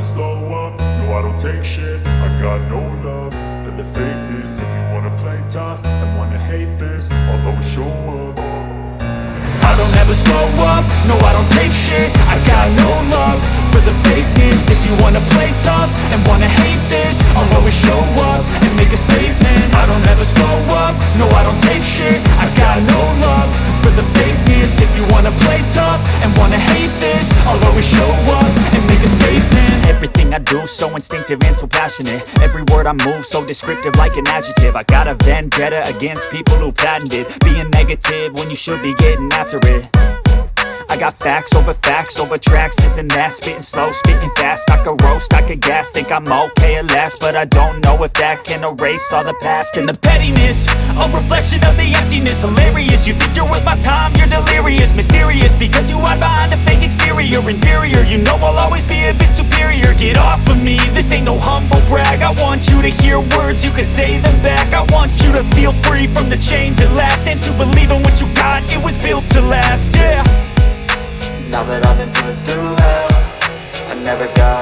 slow up, no I don't take shit. I got no love for the fakeness. If you wanna play tough and wanna hate this, I'll always show up. I don't ever slow up, no I don't take shit. I got no love for the fakeness. If you wanna play tough and wanna hate this, I'll always show up and make a statement. I don't ever slow up, no I don't take shit. I got no love for the fakeness. If you wanna play tough and wanna hate this, I'll always show up and make a statement. Everything I do so instinctive and so passionate. Every word I move so descriptive like an adjective. I got a vendetta against people who patented being negative when you should be getting after it. I got facts over tracks, this and that. Spitting slow, spitting fast. I could roast, I could gas. Think I'm okay at last, but I don't know if that can erase all the past. And the pettiness, a reflection of the emptiness. Hilarious, you think you're worth my time, you're delirious. Mysterious, because you hide behind a fake exterior. Inferior, you know I'll always be a bit superior. Get off of me, this ain't no humble brag. I want you to hear words, you can say them back. I want you to feel free from the chains at last, and to believe in what you got, it was built to last, yeah. Now that I've been put through hell, I never got